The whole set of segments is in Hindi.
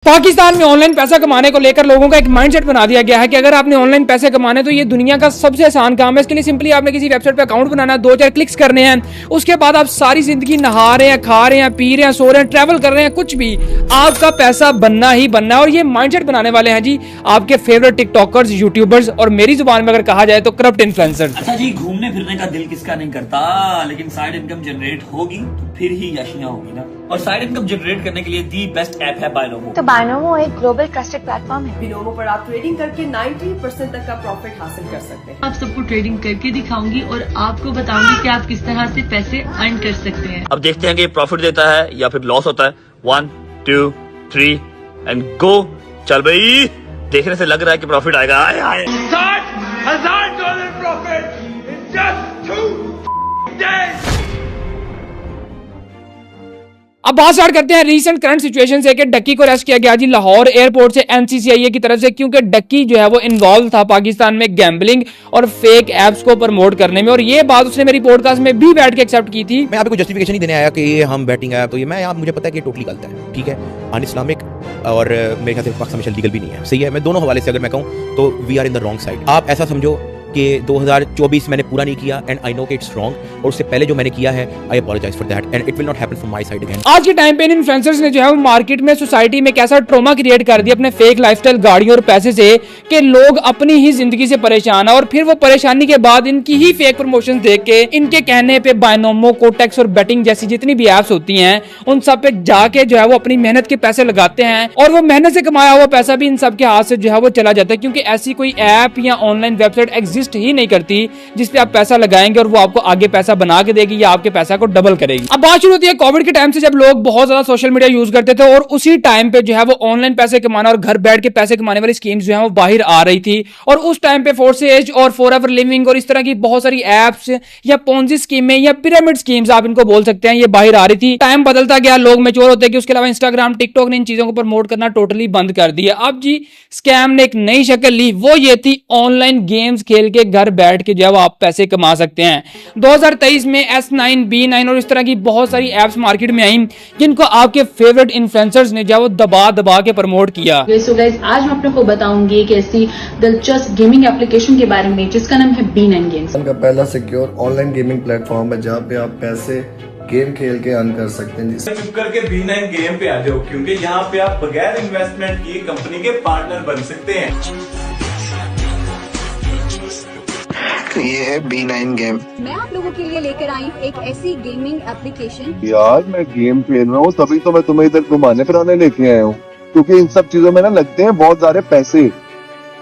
पाकिस्तान में ऑनलाइन पैसा कमाने को लेकर लोगों का एक माइंडसेट बना दिया गया है कि अगर आपने ऑनलाइन पैसे कमाने तो ये दुनिया का सबसे आसान काम है। इसके लिए सिंपली आपने किसी वेबसाइट पे अकाउंट बनाना है, 2-4 क्लिक्स करने हैं, उसके बाद आप सारी जिंदगी नहा रहे हैं, खा रहे हैं, पी रहे हैं, सो रहे हैं, ट्रैवल कर रहे हैं, कुछ भी आपका पैसा बनना ही बनना है। और ये माइंडसेट बनाने वाले हैं जी आपके फेवरेट टिकटॉकर्स, यूट्यूबर्स और मेरी जुबान में अगर कहा जाए तो करप्ट इन्फ्लुएंसर्स। अच्छा जी, घूमने फिरने का दिल किसका नहीं करता, लेकिन साइड इनकम जनरेट होगी तो फिर ही यशियां होगी ना। और साइड इनकम जनरेट करने के लिए दी बेस्ट ऐप है बायनोमो। तो बायनोमो एक ग्लोबल ट्रस्टेड प्लेटफॉर्म है। बिनोमो पर आप ट्रेडिंग करके 90% तक का प्रॉफिट हासिल कर सकते हैं। आप सबको ट्रेडिंग करके दिखाऊंगी और आपको बताऊंगी कि आप किस तरह से पैसे अर्न कर सकते हैं। अब देखते हैं कि प्रॉफिट देता है या फिर लॉस होता है। 1 2 3 एंड गो। चल भाई, देखने से लग रहा है कि प्रॉफिट आएगा। आए $60,000 प्रॉफिट in just 2 days। अब बात स्टार्ट करते हैं रीसेंट करंट सिचुएशन से कि डक्की को अरेस्ट किया गया जी लाहौर एयरपोर्ट से एनसीसीआईए की तरफ से, क्योंकि डक्की जो है वो इन्वॉल्व था पाकिस्तान में गैम्बलिंग और फेक एप्स को प्रमोट करने में। और ये बात उसने मेरी पॉडकास्ट में भी बैठ के एक्सेप्ट की थी। मैं आपको जस्टिफिकेशन नहीं देने आया कि ये हम बैटिंग आया तो ये मैं मुझे पता है कि ये टोटली गलत है, ठीक है, अन इस्लामिक और मेरे ख्याल से पाकिस्तान में लीगल भी नहीं है। सही है, मैं दोनों हवाले से अगर मैं कहूँ तो we are in the wrong side. आप ऐसा समझो कि 2024 मैंने पूरा नहीं किया एंड आई नो कि इट्स रॉन्ग, और उससे पहले जो मैंने किया है I apologise for that and it will not happen from my side again. आज के टाइम पे इन इन्फ्लुएंसर्स ने जो है वो मार्केट में, सोसाइटी में कैसा ट्रोमा क्रिएट कर दिया अपने फेक लाइफस्टाइल, गाड़ियों और पैसे से कि लोग अपनी ही जिंदगी से परेशान है। और फिर वो परेशानी के बाद इनकी ही फेक प्रमोशन देख के, इनके कहने पे बायनोमो, कोटेक्स और बेटिंग जैसी जितनी भी एप्स होती हैं उन सब पे जाके जो है वो अपनी मेहनत के पैसे लगाते हैं। और वो मेहनत से कमाया हुआ पैसा भी इन सब के हाथ से जो है वो चला जाता है, क्योंकि ऐसी कोई ऐप या ऑनलाइन वेबसाइट एग्जिस्ट ही नहीं करती जिसपे आप पैसा लगाएंगे और वो आपको आगे पैसा बना के देगी या आपके पैसा को डबल करेगी। अब बात शुरू होती है कोविड के टाइम से, जब लोग बहुत ज्यादा सोशल मीडिया यूज करते थे और उसी टाइम पे जो है वो ऑनलाइन पैसे कमाना और घर बैठ के पैसे कमाने वाली स्कीम्स जो है वो बाहर आ रही थी। और उस टाइम पे फोर्सेज और फॉरएवर लिविंग और इस तरह की बहुत सारी एप्स या पोंजी स्कीमें या पिरामिड स्कीम्स आप इनको बोल सकते हैं, ये बाहर आ रही थी। टाइम बदलता गया, लोग मैच्योर होते गए, उसके अलावा इंस्टाग्राम, टिकटॉक ने इन चीजों को प्रमोट करना टोटली बंद कर दिया। अब जी स्कैम ने एक नई शक्ल ली, वो ये थी ऑनलाइन गेम्स खेल के घर बैठ के जो है वो आप पैसे कमा सकते हैं। 2023 में S9, B9 और इस तरह की बहुत सारी एप्स मार्केट में आई जिनको आपके फेवरेट इन्फ्लुएंसर्स ने जो दबा दबा के प्रमोट किया। सो गाइस, आज मैं आपको बताऊंगी कि ऐसी दिलचस्प गेमिंग एप्लीकेशन के बारे में जिसका नाम है B9 गेम्स। का पहला सिक्योर ऑनलाइन गेमिंग प्लेटफॉर्म है जहाँ पे आप पैसे गेम खेल के अर्न कर सकते हैं। चुप करके B9 गेम पे आ जाओ, क्योंकि यहाँ पे आप बगैर इन्वेस्टमेंट किए कंपनी के पार्टनर बन सकते हैं। ये है B9 गेम। मैं आप लोगों के लिए लेकर आई एक ऐसी गेमिंग एप्लीकेशन। यार मैं गेम खेल रहा हूँ तभी तो मैं तुम्हें इधर घुमाने फिराने लेके आया हूँ, क्योंकि इन सब चीजों में ना लगते हैं बहुत सारे पैसे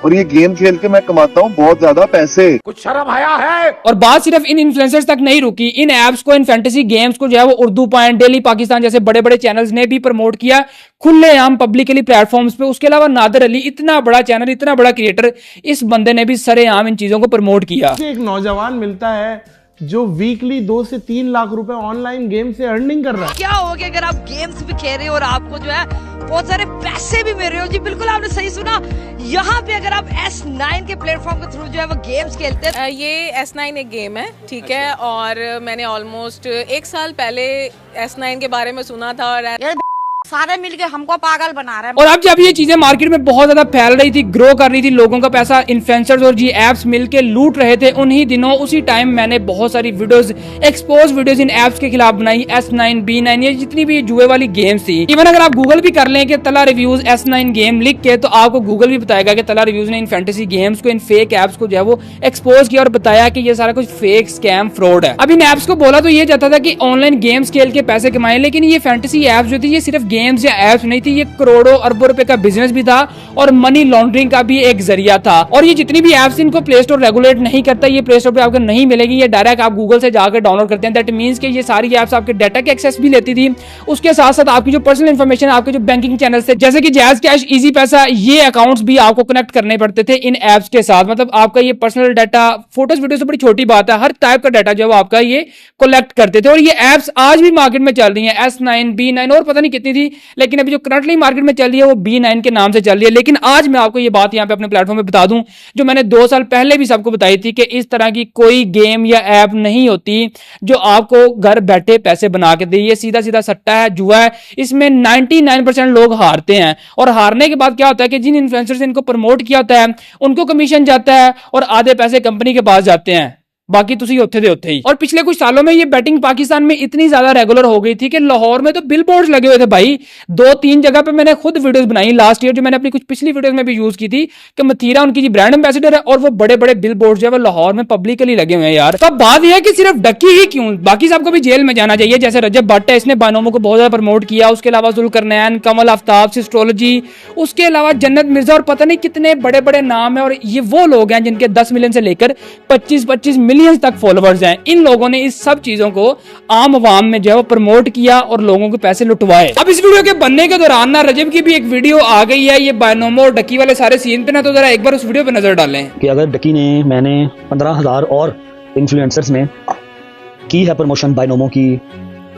और ये गेम खेल के मैं कमाता हूँ बहुत ज्यादा पैसे। कुछ शर्म आया है। और बात सिर्फ इन इन्फ्लुएंसर्स तक नहीं रुकी, इन एप्स को, इन फैंटेसी गेम्स को जो है वो उर्दू पॉइंट, डेली पाकिस्तान जैसे बड़े बड़े चैनल्स ने भी प्रमोट किया खुलेआम पब्लिकली प्लेटफॉर्म्स पे। उसके अलावा नादिर अली, इतना बड़ा चैनल, इतना बड़ा क्रिएटर, इस बंदे ने भी सरेआम इन चीजों को प्रमोट किया। एक नौजवान मिलता है जो वीकली 2 से 3 लाख रुपए ऑनलाइन गेम से अर्निंग कर रहा है। क्या होगा अगर आप गेम्स भी खेल रहे हो और आपको जो है बहुत सारे पैसे भी मिल रहे हो? जी बिल्कुल, आपने सही सुना। यहाँ पे अगर आप S9 के प्लेटफॉर्म के थ्रू जो है वो गेम्स खेलते हैं। ये S9 एक गेम है, ठीक है, और मैंने ऑलमोस्ट 1 साल पहले S9 के बारे में सुना था और सारे मिलके हमको पागल बना रहे हैं। और अब जब ये चीजें मार्केट में बहुत ज्यादा फैल रही थी, ग्रो कर रही थी, लोगों का पैसा इन्फ्लुएंसर्स और जी एप्स मिलके लूट रहे थे, उन्हीं दिनों उसी टाइम मैंने बहुत सारी videos, expose videos in apps के खिलाफ बनाई। S9, B9 ये जितनी भी जुए वाली गेम्स थी। इवन अगर आप गूगल भी कर लें कि तला रिव्यूज S9 गेम लिख के, तो आपको गूगल भी बताएगा कि तला रिव्यूज ने इन फैंटेसी गेम्स को, इन फेक एप्स को जो है वो एक्सपोज किया और बताया कि ये सारा कुछ फेक, स्कैम, फ्रॉड है। अब इन एप्स को बोला तो ये जाता था कि ऑनलाइन गेम्स खेल के पैसे कमाए, लेकिन ये फैंटेसी एप्स जो थी ये सिर्फ गेम्स या एप्स नहीं थी, ये करोड़ों अरबों रुपए का बिजनेस भी था और मनी लॉन्ड्रिंग का भी एक जरिया था। और ये जितनी भी एप्स इनको प्ले स्टोर रेगुलेट नहीं करता, ये प्ले स्टोर पे आपको नहीं मिलेगी, ये डायरेक्ट आप गूगल से जाकर डाउनलोड करते हैं। दैट मींस कि ये सारी एप्स आपके डाटा के एक्सेस भी लेती थी, उसके साथ साथ आपकी जो पर्सनल इंफॉर्मेशन, आपके जो बैंकिंग चैनल थे जैसे कि जैज कैश, इजी पैसा, ये अकाउंट्स भी आपको कनेक्ट करने पड़ते थे इन एप्स के साथ। मतलब आपका ये पर्सनल डाटा, फोटोज, वीडियो से बड़ी छोटी बात है, हर टाइप का डाटा जो है आपका ये कलेक्ट करते थे। और ये एप्स आज भी मार्केट में चल रही है, S9, B9 और पता नहीं कितनी थी। लेकिन अभी जो करंटली मार्केट में चल रही है वो B9 के नाम से चल रही है। लेकिन आज मैं आपको ये बात यहाँ पे अपने प्लेटफॉर्म पे बता दूं जो मैंने 2 साल पहले भी सबको बताई थी कि इस तरह की कोई गेम या ऐप नहीं होती जो आपको घर बैठे पैसे बना के दे। ये सीधा सीधा सट्टा है, जुआ है। इसमें 99% लोग हारते हैं और हारने के बाद क्या होता है कि जिन इन्फ्लुएंसर्स ने इनको प्रमोट किया होता है उनको कमीशन जाता है और आधे पैसे कंपनी के पास जाते हैं, बाकी तुसी होते दे होते ही। और पिछले कुछ सालों में ये बैटिंग पाकिस्तान में इतनी ज्यादा रेगुलर हो गई थी कि लाहौर में तो बिलबोर्ड्स लगे हुए थे भाई। 2-3 जगह पे मैंने खुद वीडियोस बनाई लास्ट ईयर, जो मैंने अपनी कुछ पिछली वीडियोस में भी यूज की थी कि मथीरा उनकी जी ब्रांड एम्बेसडर है और वो बड़े बड़े बिलबोर्ड्स जो है लाहौर में पब्लिकली लगे हुए हैं यार। तो बात यह है कि सिर्फ डक्की ही क्यों, बाकी सबको भी जेल में जाना चाहिए। जैसे रजब भट्ट है, इसने बायनोमो को बहुत ज्यादा प्रमोट किया। उसके अलावा जुल्करनैन, कमल आफ्ताब, सिस्ट्रोलॉजी, उसके अलावा जन्नत मिर्जा और पता नहीं कितने बड़े बड़े नाम है। और ये वो लोग हैं जिनके 10 मिलियन से लेकर 25-25 मिलियन तक फॉलोवर्स हैं। इन लोगों ने इस सब चीजों को आम आवाम में जो है वो प्रमोट किया और लोगों के पैसे लुटवाए। अब इस वीडियो के बनने के दौरान ना रजब की भी एक वीडियो आ गई है ये बायनोमो और डकी वाले सारे सीन पे ना, तो जरा एक बार उस वीडियो पे नजर डालें कि अगर डकी ने, मैंने 15,000 और इन्फ्लुएंसर्स ने की है प्रमोशन बायनोमो की,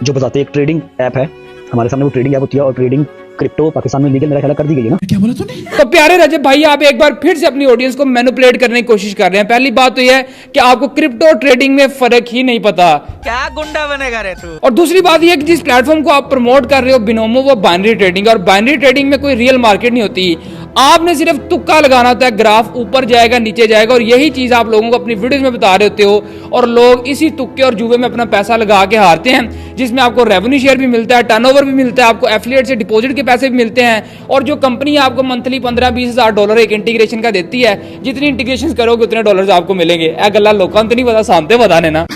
जो बताते एक ट्रेडिंग ऐप है, हमारे सामने वो ट्रेडिंग ऐप होती है और ट्रेडिंग क्रिप्टो पाकिस्तान में लीगल मेरा ख्याल कर दी गई है ना। क्या बोला तूने? तो प्यारे रजब भाई आप एक बार फिर से अपनी ऑडियंस को मैनिपुलेट करने की कोशिश कर रहे हैं। पहली बात तो यह है कि आपको क्रिप्टो ट्रेडिंग में फर्क ही नहीं पता, क्या गुंडा बनेगा रे तू। और दूसरी बात यह कि जिस प्लेटफॉर्म को आप प्रमोट कर रहे हो बिनोमो, वो बाइनरी ट्रेडिंग, और बाइनरी ट्रेडिंग में कोई रियल मार्केट नहीं होती। आपने सिर्फ तुक्का लगाना होता है, ग्राफ ऊपर जाएगा नीचे जाएगा, और यही चीज आप लोगों को अपनी वीडियोस में बता रहे होते हो और लोग इसी तुक्के और जुए में अपना पैसा लगा के हारते हैं, जिसमें आपको रेवेन्यू शेयर भी मिलता है, टर्नओवर भी मिलता है, आपको एफिलिएट से डिपॉजिट के पैसे भी मिलते हैं, और जो कंपनी आपको मंथली 15-20 हजार डॉलर एक इंटीग्रेशन का देती है, जितनी इंटीग्रेशन करोगे उतने डॉलर आपको मिलेंगे। गल्ला लोगों तो नहीं पता, सामते बताने ना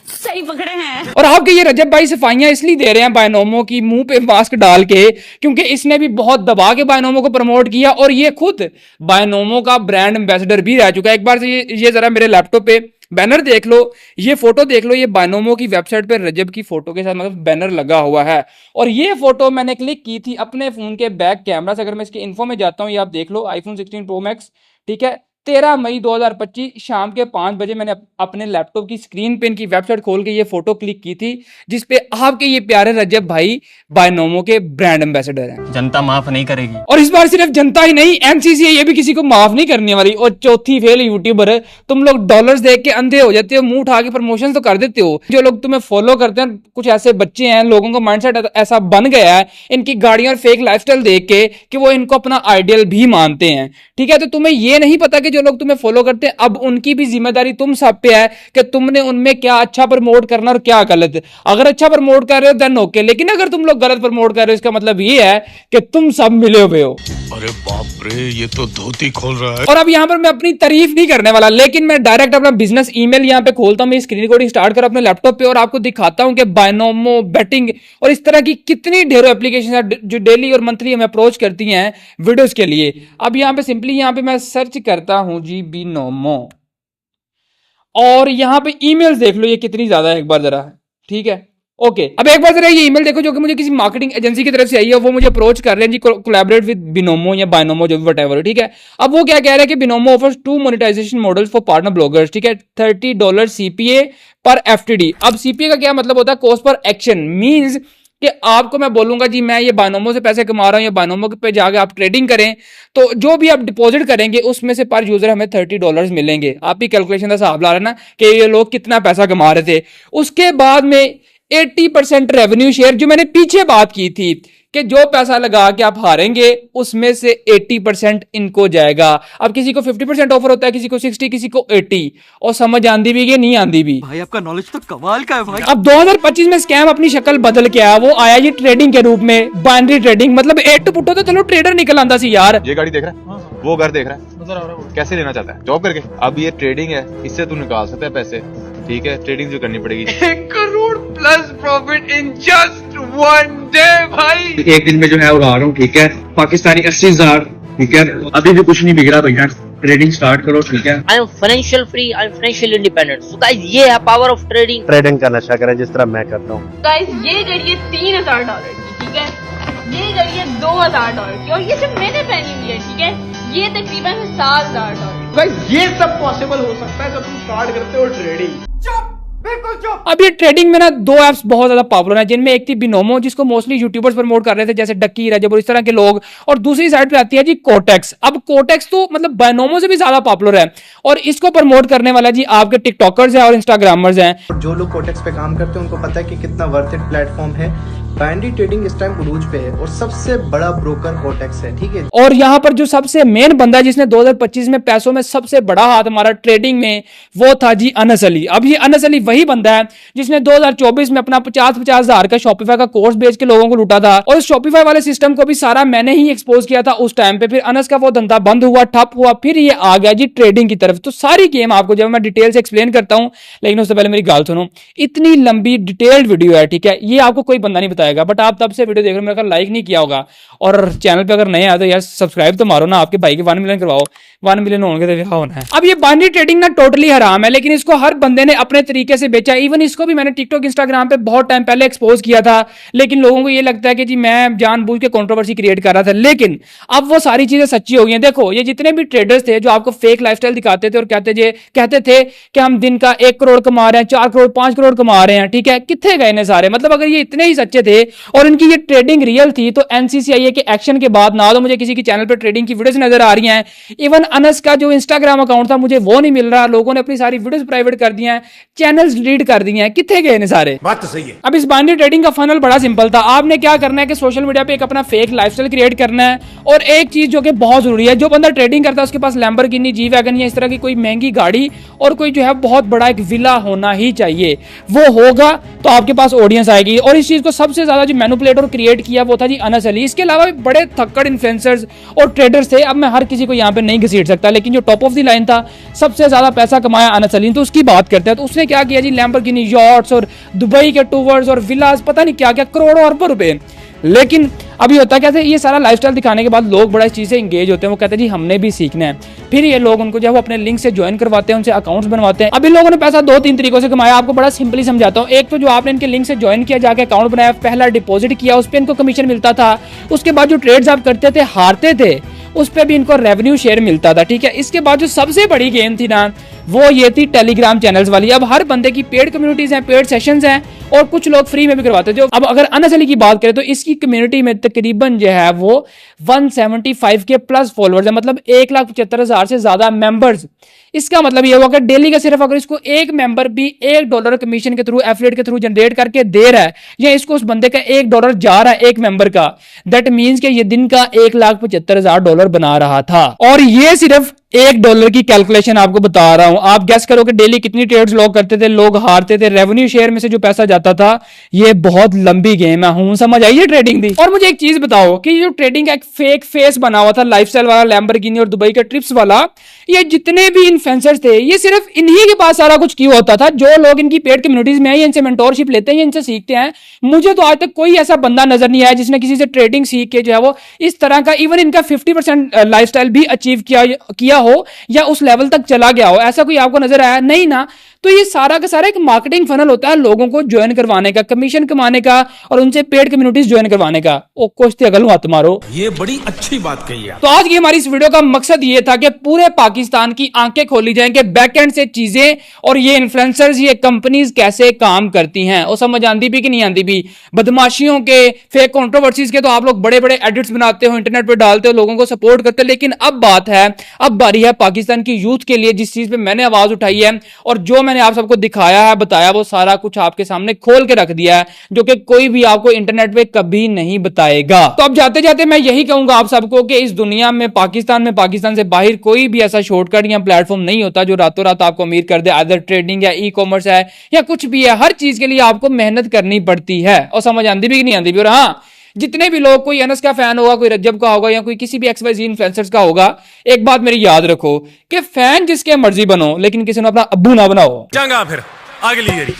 सही पकड़े हैं। और आपके ये रजब भाई सफाइयां इसलिए दे रहे हैं बायनोमो की मुंह पे मास्क डाल के, क्योंकि इसने भी बहुत दबा के बायनोमो को प्रमोट किया और ये खुद बायनोमो का ब्रांड एम्बेसडर भी रह चुका है। एक बार से ये जरा मेरे लैपटॉप पे बैनर देख लो, ये फोटो देख लो, ये बायनोमो की वेबसाइट पे रजब की फोटो के साथ मतलब बैनर लगा हुआ है। और ये फोटो मैंने क्लिक की थी अपने फोन के बैक कैमरा से। अगर मैं इसके इन्फो में जाता हूँ, ये आप देख लो, आईफोन 16 प्रो मैक्स, ठीक है, 13 मई 2025 शाम के 5 बजे मैंने अपने लैपटॉप की स्क्रीन पे इनकी वेबसाइट खोल के ये फोटो क्लिक की थी, जिसपे आपके ये प्यारे रजब भाई बायनोमो के ब्रांड एम्बेसडर हैं। जनता माफ नहीं करेगी, और इस बार सिर्फ जनता ही नहीं, एमसीसी ये भी किसी को माफ नहीं करने वाली। और चौथी फेल यूट्यूबर है, तुम लोग डॉलर्स देख के अंधे हो जाते हो, मुंह उठा के प्रमोशन तो कर देते हो। जो लोग तुम्हें फॉलो करते हैं, कुछ ऐसे बच्चे हैं, लोगों का माइंडसेट ऐसा बन गया है इनकी गाड़ियां और फेक लाइफस्टाइल देख के कि वो इनको अपना आइडियल भी मानते हैं, ठीक है। तो तुम्हें ये नहीं पता कि जो लोग तुम्हें फॉलो करते हैं, अब उनकी भी जिम्मेदारी तुम सब पे है कि तुमने उनमें क्या अच्छा प्रमोट करना और क्या गलत। अगर अच्छा प्रमोट कर रहे हो देन ओके, लेकिन अगर तुम लोग गलत प्रमोट कर रहे हो इसका मतलब ये है कि तुम सब मिले हुए हो। अरे बाप रे, ये तो धोती खोल रहा है। और अब यहाँ पर मैं अपनी तारीफ नहीं करने वाला, लेकिन मैं डायरेक्ट अपना बिजनेस ईमेल यहाँ पे खोलता हूँ, मैं स्क्रीन रिकॉर्डिंग स्टार्ट कर अपने लैपटॉप पे और आपको दिखाता हूँ कि बायनोमो, बेटिंग और इस तरह की कितनी ढेरों एप्लीकेशन है जो डेली और मंथली हमें अप्रोच करती हैं वीडियोस के लिए। अब यहाँ पे सिंपली यहाँ पे मैं सर्च करता हूँ जी बिनोमो, और यहाँ पे ईमेल्स देख लो ये कितनी ज्यादा है, एक बार जरा, ठीक है, ओके। अब एक बार जरा ये ईमेल देखो जो कि मुझे किसी मार्केटिंग एजेंसी की तरफ से आई है, वो मुझे अप्रोच कर रहे हैं जी, कोलैबोरेट विद बिनोमो या बायनोमो, जो भी व्हाटएवर, ठीक है। अब वो क्या कह रहे हैं कि Binomo offers 2 monetisation models for partner bloggers, ठीक है, $30 CPA पर FTD। अब CPA का क्या मतलब होता है? कॉस्ट पर एक्शन, मीन्स कि आपको मैं बोलूंगा जी मैं ये बायनोमो से पैसे कमा रहा हूं, या बायनोमो पे जाके आप ट्रेडिंग करें, तो जो भी आप डिपॉजिट करेंगे उसमें से पर यूजर हमें $30 मिलेंगे। आप ही कैलकुलेशन का हिसाब ला रहे ना कि ये लोग कितना पैसा कमा रहे थे। उसके बाद में 80% रेवेन्यू शेयर, जो मैंने पीछे बात की थी कि जो पैसा लगा के आप हारेंगे उसमें से 80% इनको जाएगा। अब किसी को 50% ऑफर होता है, किसी को 60, किसी को 80, और समझ आंदी भी कि नहीं आंदी भी। भाई आपका नॉलेज तो कमाल का है भाई। अब 2025 में स्कैम अपनी शक्ल बदल के आया, वो आया ये ट्रेडिंग के रूप में, बाइनरी ट्रेडिंग, मतलब एट पुट्टो तो चलो ट्रेडर निकल आंदा सी यार। ये गाड़ी देख रहा है, वो घर देख रहा है, कैसे लेना चाहता है जॉब करके। अब ये ट्रेडिंग है, इससे तू निकाल सकता है पैसे, ठीक है, ट्रेडिंग जो करनी पड़ेगी। 1 crore plus profit in just 1 day भाई। एक दिन में जो है उड़ा रहा हूँ, ठीक है, पाकिस्तानी 80,000, ठीक है, अभी भी कुछ नहीं बिक रहा भैया, ट्रेडिंग स्टार्ट करो, ठीक है। I am financial free, I am financial independent. So guys ये है पावर ऑफ ट्रेडिंग। ट्रेडिंग का नशा करें जिस तरह मैं करता हूँ। गाइस ये घड़ी है $3,000 की, ठीक है, ये घड़ी है $2,000 की, और ये सिर्फ मैंने पहनी हुई है, ठीक है, ये तकरीबन $7,000। गाइस ये सब पॉसिबल हो सकता है जब तुम स्टार्ट करते हो ट्रेडिंग। अब ये ट्रेडिंग में ना दो एप्स बहुत ज्यादा पॉपुलर हैं, जिनमें एक थी बिनोमो, जिसको मोस्टली यूट्यूबर्स प्रमोट कर रहे थे जैसे डक्की, रजब और इस तरह के लोग, और दूसरी साइड पे आती है जी कोटेक्स। अब कोटेक्स तो मतलब बिनोमो से भी ज्यादा पॉपुलर है और इसको प्रमोट करने वाला जी आपके टिकटॉकर्स हैं और इंस्टाग्रामर्स हैं। जो लोग कोटेक्स पे काम करते हैं उनको पता है कि कितना वर्थ इट प्लेटफॉर्म है। बाइनरी ट्रेडिंग इस टाइम उरूज पे है और सबसे बड़ा ब्रोकर कोटेक्स है, ठीक है। और यहाँ पर जो सबसे मेन बंदा जिसने 2025 में पैसों में सबसे बड़ा हाथ हमारा ट्रेडिंग में, वो था जी अनस अली। अब ये अनस अली वही बंदा है जिसने 2024 में अपना 50-50 हजार का शॉपिफाई का कोर्स बेच के लोगों को लूटा था, और उस शॉपिफाई वाले सिस्टम को भी सारा मैंने ही एक्सपोज किया था उस टाइम पे। फिर अनस का वो धंधा बंद हुआ, ठप हुआ, फिर ये आ गया जी ट्रेडिंग की तरफ। तो सारी गेम आपको जब मैं डिटेल से एक्सप्लेन करता हूं, लेकिन उससे पहले मेरी गाल सुनो। इतनी लंबी डिटेल्ड वीडियो है, ठीक है, ये आपको कोई बंदा नहीं बताएगा, बट आप तब से वीडियो देख रहे हो, मेरे ख्याल लाइक नहीं किया होगा, और चैनल पे अगर नए आए तो यार सब्सक्राइब तो मारो ना, आपके भाई के 1 मिलियन करवाओ, 1 मिलियन होंगे तो ब्याह होना है। अब ये बाइनरी ट्रेडिंग ना टोटली हराम है, लेकिन इसको हर बंदे ने अपने तरीके से बेचा। इवन इसको भी मैंने टिकटॉक इंस्टाग्राम पे बहुत टाइम पहले एक्सपोज किया था, लेकिन लोगों को ये लगता है कि जी मैं जानबूझ के कंट्रोवर्सी क्रिएट कर रहा था, लेकिन अब वो सारी चीजें सच्ची हो गई हैं। देखो ये जितने भी ट्रेडर्स थे जो आपको फेक लाइफस्टाइल दिखाते थे और कहते थे कि हम दिन का 1 करोड़ कमा रहे हैं, 4 करोड़ 5 करोड़ कमा रहे हैं, ठीक है, कितने गए ने सारे। मतलब अगर ये इतने ही सच्चे थे और इनकी ये ट्रेडिंग रियल थी तो एनसीसीआईए के एक्शन के बाद ना तो मुझे किसी की चैनल पर ट्रेडिंग की वीडियोस नजर आ रही हैं, इवन अनस का जो इंस्टाग्राम अकाउंट था मुझे वो नहीं मिल रहा, लोगों ने अपनी सारी वीडियोस प्राइवेट कर दी हैं, चैनल्स डिलीट कर दिए हैं, कितने गए ने सारे। बात तो सही है। अब इस बाइनरी ट्रेडिंग का फनल बड़ा सिंपल था। आपने क्या करना है कि सोशल मीडिया पे एक अपना फेक लाइफस्टाइल क्रिएट करना है, और एक चीज जो कि बहुत जरूरी है, जो बंदा ट्रेडिंग करता है उसके पास लैम्बोर्गिनी, जी वैगन या इस तरह की कोई महंगी गाड़ी और कोई जो है बहुत बड़ा एक विला होना ही चाहिए। वो होगा तो आपके पास ऑडियंस आएगी, और इस चीज को सबसे ज्यादा जो मैनिपुलेट और क्रिएट किया वो था जी अनस अली। इसके अलावा भी बड़े थक्कड़ इन्फ्लुएंसर्स और ट्रेडर्स थे, अब मैं हर किसी को यहाँ पे नहीं घसीट सकता, लेकिन जो टॉप ऑफ द लाइन था, सबसे ज्यादा पैसा कमाया अनस अली, तो उसकी बात करते हैं। तो उसने क्या किया जी, लैम्बोर्गिनी यॉट्स और दुबई के टूवर्स और विलास, पता नहीं क्या क्या, करोड़ों अरबों रुपए। लेकिन अभी होता क्या था, ये सारा लाइफस्टाइल दिखाने के बाद लोग बड़ा इस चीज से एंगेज होते हैं, वो कहते हैं जी हमने भी सीखना है। फिर ये लोग उनको जो है वो अपने लिंक से ज्वाइन करवाते हैं, उनसे अकाउंट्स बनवाते हैं। अभी लोगों ने पैसा 2-3 तरीकों से कमाया, आपको बड़ा सिंपली समझाता हूँ। एक तो जो आपने इनके लिंक से ज्वाइन किया, जाके अकाउंट बनाया, पहला डिपॉजिट किया, उस पर इनको कमीशन मिलता था। उसके बाद जो ट्रेड्स आप करते थे, हारते थे, उस पर भी इनको रेवेन्यू शेयर मिलता था, ठीक है। इसके बाद जो सबसे बड़ी गेम थी ना, वो ये थी टेलीग्राम चैनल्स वाली। अब हर बंदे की पेड कम्युनिटीज हैं, पेड सेशंस हैं, और कुछ लोग फ्री में भी करवाते थे। अब अगर अनस अली की बात करें तो इसकी कम्युनिटी में तकरीबन जो है वो 175 के प्लस फॉलोअर्स है, मतलब 1,75,000 से ज्यादा मेंबर्स। इसका मतलब ये हुआ कि डेली का सिर्फ अगर इसको एक मेंबर भी $1 कमीशन के थ्रू, एफिलिएट के थ्रू जनरेट करके दे रहा है, या इसको उस बंदे का $1 जा रहा है एक मेंबर का, दैट मीन्स कि ये दिन का $1,75,000 बना रहा था। और ये सिर्फ $1 की कैलकुलेशन आपको बता रहा हूं। आप गेस करो कि डेली कितनी ट्रेड्स लोग करते थे, लोग हारते थे, रेवेन्यू शेयर में से जो पैसा जाता था। ये बहुत लंबी गेम है, हूं समझ आई है ट्रेडिंग दी। और मुझे एक चीज बताओ कि जो ट्रेडिंग का एक फेक फेस बना हुआ था, लाइफस्टाइल वाला, लैम्बोर्गिनी और दुबई के ट्रिप्स वाला, ये जितने भी इन्फ्लुएंसर्स थे, ये सिर्फ इन्हीं के पास सारा कुछ क्यों होता था। जो लोग इनकी पेड कम्युनिटीज में है, इनसे मेंटोरशिप लेते हैं, इनसे सीखते हैं, मुझे तो आज तक कोई ऐसा बंदा नजर नहीं आया जिसने किसी से ट्रेडिंग सीख के जो है वो इस तरह का, इवन इनका 50% लाइफस्टाइल भी अचीव किया हो, या उस लेवल तक चला गया हो। ऐसा कोई आपको नजर आया? नहीं ना। तो ये सारा का सारा एक मार्केटिंग फनल होता है, लोगों को ज्वाइन करवाने का, कमीशन कमाने का, और उनसे पेड कम्युनिटीज ज्वाइन करवाने का। ओ कोश्ती अगल हाथ मारो, ये बड़ी अच्छी बात कही है। तो आज की हमारी इस वीडियो का मकसद ये था कि पूरे पाकिस्तान की आंखें खोली जाएं कि बैक एंड से चीजें और ये इन्फ्लुएंसर्स, ये कंपनीज कैसे काम करती हैं, और समझ आंदी भी कि नहीं आंदी भी। बदमाशियों के, फेक कंट्रोवर्सीज के तो आप लोग बड़े बड़े एडिट्स बनाते हो, इंटरनेट पे डालते हो, लोगों को सपोर्ट करते हो, लेकिन अब बात है, अब बारी है पाकिस्तान की यूथ के लिए, जिस चीज पे मैंने आवाज उठाई है और जो मैंने आप सबको दिखाया है, बताया, वो सारा कुछ आपके सामने खोल के रख दिया है, जो कि कोई भी आपको इंटरनेट पे कभी नहीं बताएगा। तो अब जाते जाते मैं यही कहूंगा आप सबको कि इस दुनिया में, पाकिस्तान से बाहर कोई भी ऐसा शॉर्टकट या प्लेटफॉर्म नहीं होता जो रातों रात आपको अमीर कर दे। अदर ट्रेडिंग या ई कॉमर्स है या कुछ भी है, हर चीज के लिए आपको मेहनत करनी पड़ती है, और समझ आंदी भी कि नहीं आंदी भी। और हाँ, जितने भी लोग, कोई अनस का फैन होगा, कोई रज्जब का होगा, या कोई किसी भी XYZ इन्फ्लुएंसर्स का होगा, एक बात मेरी याद रखो कि फैन जिसके मर्जी बनो, लेकिन किसी ने अपना अब्बू ना बनाओ। चंगा फिर अगली